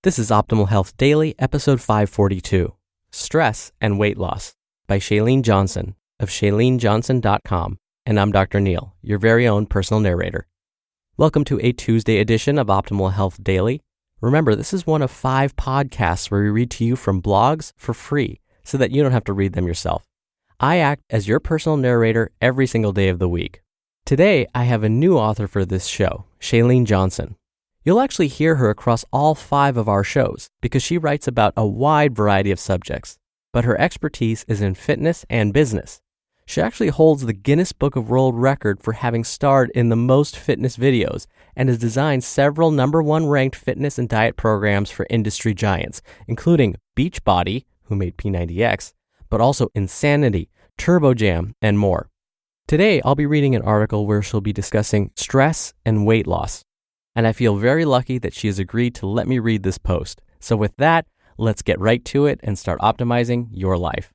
This is Optimal Health Daily, episode 542, Stress and Weight Loss by Chalene Johnson of chalenejohnson.com. And I'm Dr. Neil, your very own personal narrator. Welcome to a Tuesday edition of Optimal Health Daily. Remember, this is one of 5 podcasts where we read to you from blogs for free so that you don't have to read them yourself. I act as your personal narrator every single day of the week. Today, I have a new author for this show, Chalene Johnson. You'll actually hear her across all 5 of our shows because she writes about a wide variety of subjects, but her expertise is in fitness and business. She actually holds the Guinness Book of World Record for having starred in the most fitness videos and has designed several #1 ranked fitness and diet programs for industry giants, including Beachbody, who made P90X, but also Insanity, TurboJam, and more. Today, I'll be reading an article where she'll be discussing stress and weight loss. And I feel very lucky that she has agreed to let me read this post. So with that, let's get right to it and start optimizing your life.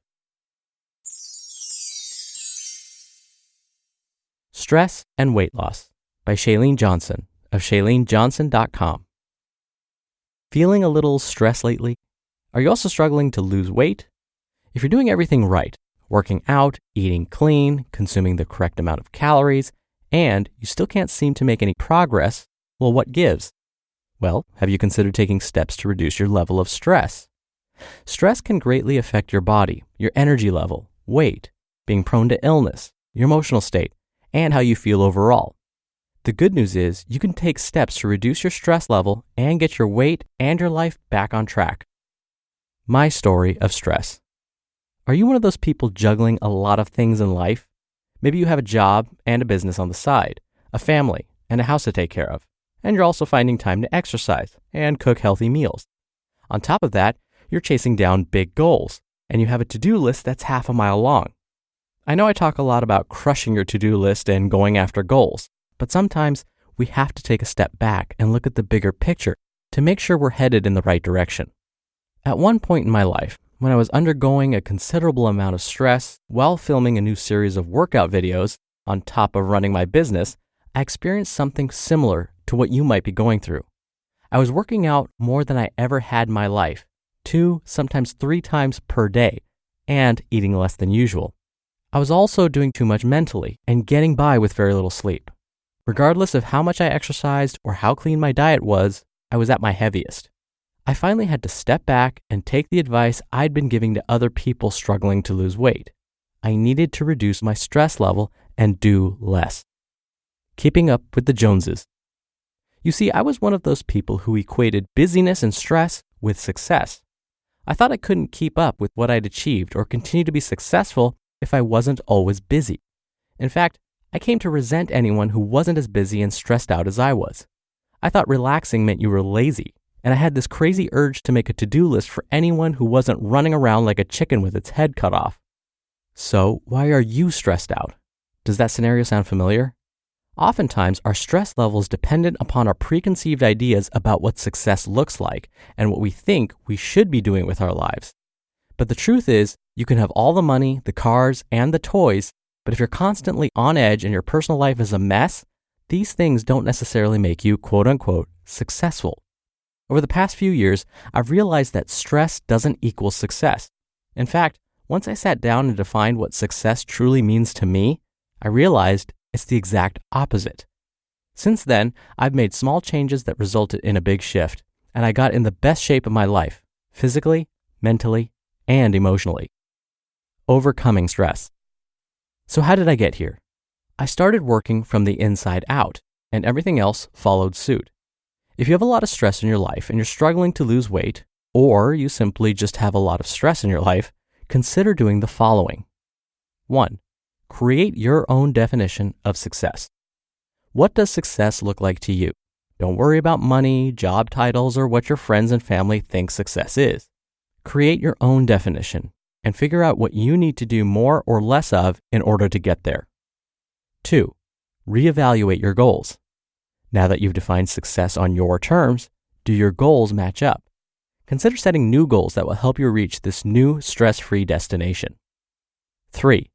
Stress and Weight Loss by Chalene Johnson of chalenejohnson.com. Feeling a little stressed lately? Are you also struggling to lose weight? If you're doing everything right, working out, eating clean, consuming the correct amount of calories, and you still can't seem to make any progress, well, what gives? Well, have you considered taking steps to reduce your level of stress? Stress can greatly affect your body, your energy level, weight, being prone to illness, your emotional state, and how you feel overall. The good news is you can take steps to reduce your stress level and get your weight and your life back on track. My story of stress. Are you one of those people juggling a lot of things in life? Maybe you have a job and a business on the side, a family, and a house to take care of. And you're also finding time to exercise and cook healthy meals. On top of that, you're chasing down big goals, and you have a to-do list that's half a mile long. I know I talk a lot about crushing your to-do list and going after goals, but sometimes we have to take a step back and look at the bigger picture to make sure we're headed in the right direction. At one point in my life, when I was undergoing a considerable amount of stress while filming a new series of workout videos on top of running my business, I experienced something similar to what you might be going through. I was working out more than I ever had in my life, 2, sometimes 3 times per day, and eating less than usual. I was also doing too much mentally and getting by with very little sleep. Regardless of how much I exercised or how clean my diet was, I was at my heaviest. I finally had to step back and take the advice I'd been giving to other people struggling to lose weight. I needed to reduce my stress level and do less. Keeping up with the Joneses. You see, I was one of those people who equated busyness and stress with success. I thought I couldn't keep up with what I'd achieved or continue to be successful if I wasn't always busy. In fact, I came to resent anyone who wasn't as busy and stressed out as I was. I thought relaxing meant you were lazy, and I had this crazy urge to make a to-do list for anyone who wasn't running around like a chicken with its head cut off. So, why are you stressed out? Does that scenario sound familiar? Oftentimes, our stress level is dependent upon our preconceived ideas about what success looks like and what we think we should be doing with our lives. But the truth is, you can have all the money, the cars, and the toys, but if you're constantly on edge and your personal life is a mess, these things don't necessarily make you, quote-unquote, successful. Over the past few years, I've realized that stress doesn't equal success. In fact, once I sat down and defined what success truly means to me, I realized it's the exact opposite. Since then, I've made small changes that resulted in a big shift, and I got in the best shape of my life, physically, mentally, and emotionally. Overcoming stress. So how did I get here? I started working from the inside out, and everything else followed suit. If you have a lot of stress in your life and you're struggling to lose weight, or you simply just have a lot of stress in your life, consider doing the following. 1. Create your own definition of success. What does success look like to you? Don't worry about money, job titles, or what your friends and family think success is. Create your own definition and figure out what you need to do more or less of in order to get there. 2. Reevaluate your goals. Now that you've defined success on your terms, do your goals match up? Consider setting new goals that will help you reach this new stress-free destination. 3.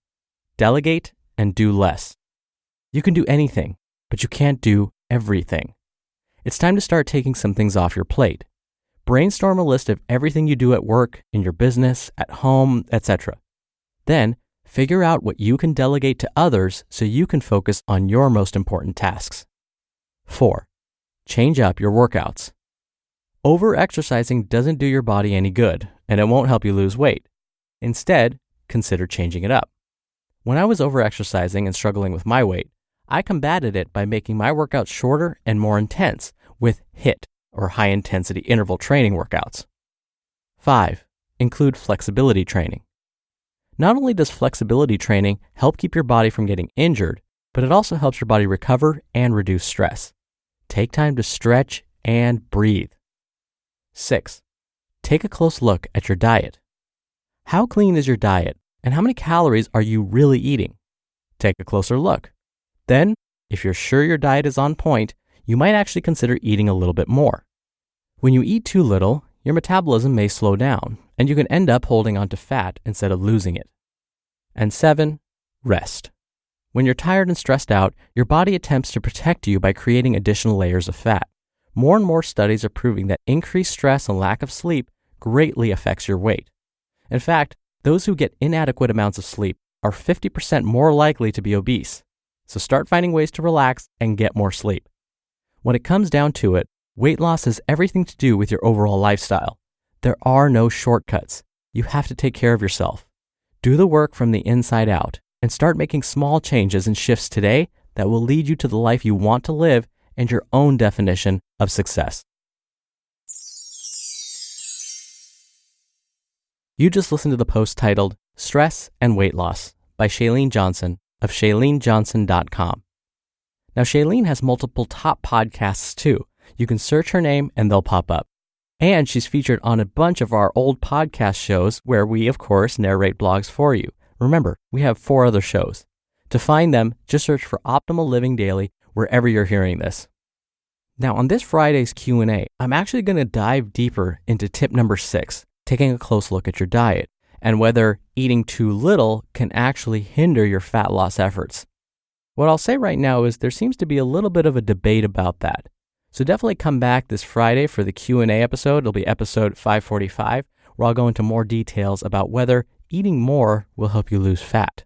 Delegate and do less. You can do anything, but you can't do everything. It's time to start taking some things off your plate. Brainstorm a list of everything you do at work, in your business, at home, etc. Then, figure out what you can delegate to others so you can focus on your most important tasks. 4. Change up your workouts. Over-exercising doesn't do your body any good, and it won't help you lose weight. Instead, consider changing it up. When I was over-exercising and struggling with my weight, I combated it by making my workouts shorter and more intense with HIIT, or high-intensity interval training workouts. 5. Include flexibility training. Not only does flexibility training help keep your body from getting injured, but it also helps your body recover and reduce stress. Take time to stretch and breathe. 6. Take a close look at your diet. How clean is your diet, and how many calories are you really eating? Take a closer look. Then, if you're sure your diet is on point, you might actually consider eating a little bit more. When you eat too little, your metabolism may slow down, and you can end up holding onto fat instead of losing it. And 7, rest. When you're tired and stressed out, your body attempts to protect you by creating additional layers of fat. More and more studies are proving that increased stress and lack of sleep greatly affects your weight. In fact, those who get inadequate amounts of sleep are 50% more likely to be obese. So start finding ways to relax and get more sleep. When it comes down to it, weight loss has everything to do with your overall lifestyle. There are no shortcuts. You have to take care of yourself. Do the work from the inside out and start making small changes and shifts today that will lead you to the life you want to live and your own definition of success. You just listened to the post titled Stress and Weight Loss by Chalene Johnson of ChaleneJohnson.com. Now, Chalene has multiple top podcasts too. You can search her name and they'll pop up. And she's featured on a bunch of our old podcast shows where we, of course, narrate blogs for you. Remember, we have 4 other shows. To find them, just search for Optimal Living Daily wherever you're hearing this. Now, on this Friday's Q&A, I'm actually going to dive deeper into tip number 6, taking a close look at your diet, and whether eating too little can actually hinder your fat loss efforts. What I'll say right now is there seems to be a little bit of a debate about that. So definitely come back this Friday for the Q&A episode. It'll be episode 545, where I'll go into more details about whether eating more will help you lose fat.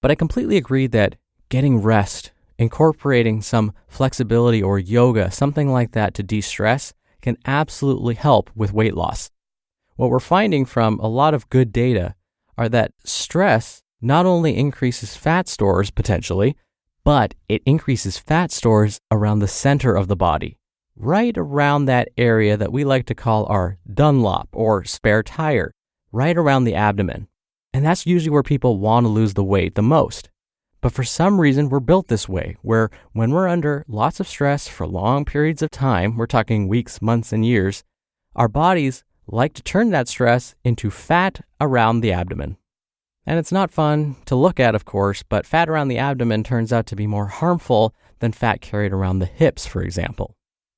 But I completely agree that getting rest, incorporating some flexibility or yoga, something like that to de-stress, can absolutely help with weight loss. What we're finding from a lot of good data are that stress not only increases fat stores potentially, but it increases fat stores around the center of the body, right around that area that we like to call our Dunlop or spare tire, right around the abdomen. And that's usually where people want to lose the weight the most. But for some reason, we're built this way, where when we're under lots of stress for long periods of time, we're talking weeks, months, and years, our bodies like to turn that stress into fat around the abdomen. And it's not fun to look at, of course, but fat around the abdomen turns out to be more harmful than fat carried around the hips, for example.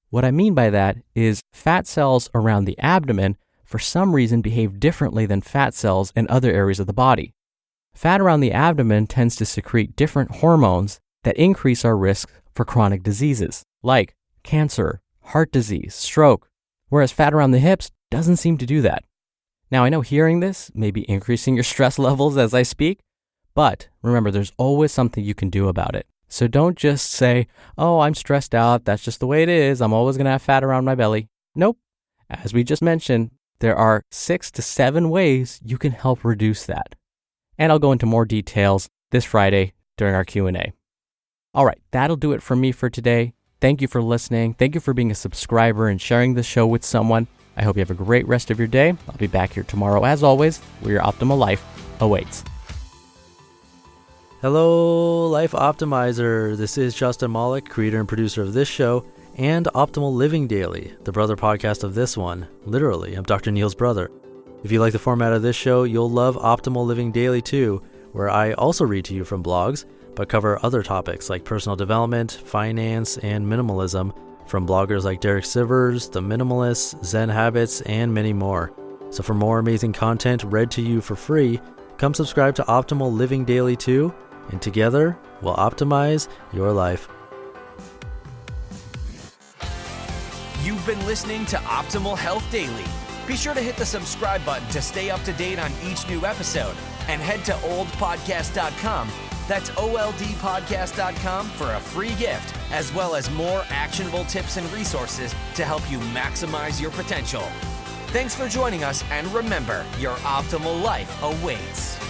What I mean by that is fat cells around the abdomen for some reason behave differently than fat cells in other areas of the body. Fat around the abdomen tends to secrete different hormones that increase our risk for chronic diseases like cancer, heart disease, stroke, whereas fat around the hips doesn't seem to do that. Now, I know hearing this may be increasing your stress levels as I speak, but remember, there's always something you can do about it. So don't just say, oh, I'm stressed out, that's just the way it is, I'm always going to have fat around my belly. Nope. As we just mentioned, there are 6 to 7 ways you can help reduce that. And I'll go into more details this Friday during our Q&A. All right, that'll do it for me for today. Thank you for listening. Thank you for being a subscriber and sharing the show with someone. I hope you have a great rest of your day. I'll be back here tomorrow, as always, where your optimal life awaits. Hello, Life Optimizer. This is Justin Malik, creator and producer of this show and Optimal Living Daily, the brother podcast of this one. Literally, I'm Dr. Neil's brother. If you like the format of this show, you'll love Optimal Living Daily too, where I also read to you from blogs, but cover other topics like personal development, finance, and minimalism from bloggers like Derek Sivers, The Minimalists, Zen Habits, and many more. So for more amazing content read to you for free, come subscribe to Optimal Living Daily too, and together we'll optimize your life. You You've been listening to Optimal Health Daily. Be sure to hit the subscribe button to stay up to date on each new episode, and head to oldpodcast.com. That's oldpodcast.com for a free gift, as well as more actionable tips and resources to help you maximize your potential. Thanks for joining us, and remember, your optimal life awaits.